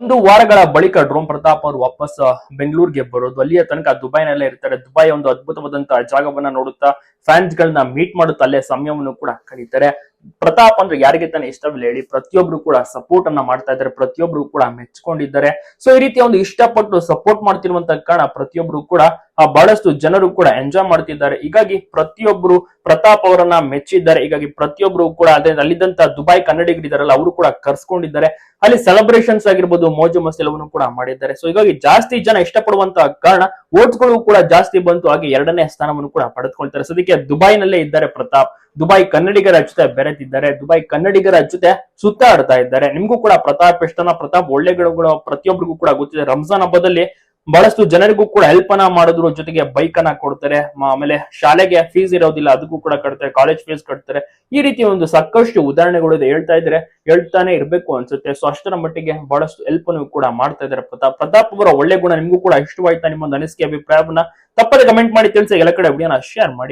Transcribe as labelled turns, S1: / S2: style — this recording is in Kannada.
S1: ಒಂದು ವಾರಗಳ ಬಳಿಕ ಡ್ರೋನ್ ಪ್ರತಾಪ್ ಅವರು ವಾಪಸ್ ಬೆಂಗಳೂರಿಗೆ ಬರೋದು, ಅಲ್ಲಿಯ ತನಕ ದುಬೈನಲ್ಲೇ ಇರ್ತಾರೆ. ದುಬೈ ಒಂದು ಅದ್ಭುತವಾದಂತಹ ಜಾಗವನ್ನ ನೋಡುತ್ತಾ ಫ್ಯಾನ್ಸ್ ಗಳನ್ನ ಮೀಟ್ ಮಾಡುತ್ತಾ ಅಲ್ಲೇ ಸಮಯವನ್ನು ಕೂಡ ಕಳೀತಾರೆ. ಪ್ರತಾಪ್ ಅಂದ್ರೆ ಯಾರಿಗೆ ತಾನೇ ಇಷ್ಟವಿಲ್ಲ ಹೇಳಿ. ಪ್ರತಿಯೊಬ್ರು ಕೂಡ ಸಪೋರ್ಟ್ ಅನ್ನ ಮಾಡ್ತಾ ಇದ್ದಾರೆ, ಪ್ರತಿಯೊಬ್ರು ಕೂಡ ಮೆಚ್ಕೊಂಡಿದ್ದಾರೆ. ಸೊ ಈ ರೀತಿಯ ಒಂದು ಇಷ್ಟಪಟ್ಟು ಸಪೋರ್ಟ್ ಮಾಡ್ತಿರುವಂತ ಕಾರಣ ಪ್ರತಿಯೊಬ್ರು ಕೂಡ ಬಹಳಷ್ಟು ಜನರು ಕೂಡ ಎಂಜಾಯ್ ಮಾಡ್ತಿದ್ದಾರೆ. ಹೀಗಾಗಿ ಪ್ರತಿಯೊಬ್ರು ಪ್ರತಾಪ್ ಅವರನ್ನ ಮೆಚ್ಚಿದ್ದಾರೆ. ಹೀಗಾಗಿ ಪ್ರತಿಯೊಬ್ರು ಕೂಡ ಅದೇ ಅಲ್ಲಿದ್ದಂತ ದುಬೈ ಕನ್ನಡಿಗರಿದ್ದಾರಲ್ಲ ಅವರು ಕೂಡ ಕರ್ಸ್ಕೊಂಡಿದ್ದಾರೆ. ಅಲ್ಲಿ ಸೆಲೆಬ್ರೇಷನ್ಸ್ ಆಗಿರ್ಬೋದು, ಮೋಜು ಮಸ್ತಿ ಕೂಡ ಮಾಡಿದ್ದಾರೆ. ಸೊ ಹೀಗಾಗಿ ಜಾಸ್ತಿ ಜನ ಇಷ್ಟಪಡುವಂತಹ ಕಾರಣ ವೋಟ್ಸ್ಗಳು ಕೂಡ ಜಾಸ್ತಿ ಬಂತು. ಹಾಗೆ ಎರಡನೇ ಸ್ಥಾನವನ್ನು ಕೂಡ ಪಡೆದುಕೊಳ್ತಾರೆ. ಸದ್ಯಕ್ಕೆ ದುಬೈನಲ್ಲೇ ಇದ್ದಾರೆ ಪ್ರತಾಪ್. ದುಬೈ ಕನ್ನಡಿಗರ ಜೊತೆ ಬೆರೆತಿದ್ದಾರೆ, ದುಬೈ ಕನ್ನಡಿಗರ ಜೊತೆ ಸುತ್ತಾಡ್ತಾ ಇದ್ದಾರೆ. ನಿಮ್ಗೂ ಕೂಡ ಪ್ರತಾಪ್ ಎಷ್ಟನ ಪ್ರತಾಪ್ ಒಳ್ಳೆಗಳು ಪ್ರತಿಯೊಬ್ಬರಿಗೂ ಕೂಡ ಗೊತ್ತಿದೆ. ರಂಜಾನ್ ಹಬ್ಬದಲ್ಲಿ ಬಹಳಷ್ಟು ಜನರಿಗೂ ಕೂಡ ಹೆಲ್ಪ್ ಅನ್ನ ಮಾಡಿದ್ರು, ಜೊತೆಗೆ ಬೈಕ್ ಅನ್ನ ಕೊಡ್ತಾರೆ. ಆಮೇಲೆ ಶಾಲೆಗೆ ಫೀಸ್ ಇರೋದಿಲ್ಲ, ಅದಕ್ಕೂ ಕೂಡ ಕಟ್ತಾರೆ, ಕಾಲೇಜ್ ಫೀಸ್ ಕಟ್ತಾರೆ. ಈ ರೀತಿ ಒಂದು ಸಾಕಷ್ಟು ಉದಾಹರಣೆಗಳು ಇದೆ. ಹೇಳ್ತಾನೆ ಇರ್ಬೇಕು ಅನ್ಸುತ್ತೆ. ಸೊ ಅಷ್ಟರ ಮಟ್ಟಿಗೆ ಬಹಳಷ್ಟು ಹೆಲ್ಪ್ ಅನ್ನು ಕೂಡ ಮಾಡ್ತಾ ಇದ್ದಾರೆ ಪ್ರತಾಪ್ ಅವರ ಒಳ್ಳೆ ಗುಣ ನಿಮ್ಗೂ ಕೂಡ ಇಷ್ಟವಾಯ್ತಾ? ನಿಮ್ಮ ಅನಿಸಿಕೆ ಅಭಿಪ್ರಾಯವನ್ನ ತಪ್ಪದೆ ಕಮೆಂಟ್ ಮಾಡಿ ತಿಳಿಸಿ. ಎಲ್ಲ ಕಡೆ ವಿಡಿಯೋನ ಶೇರ್ ಮಾಡಿ.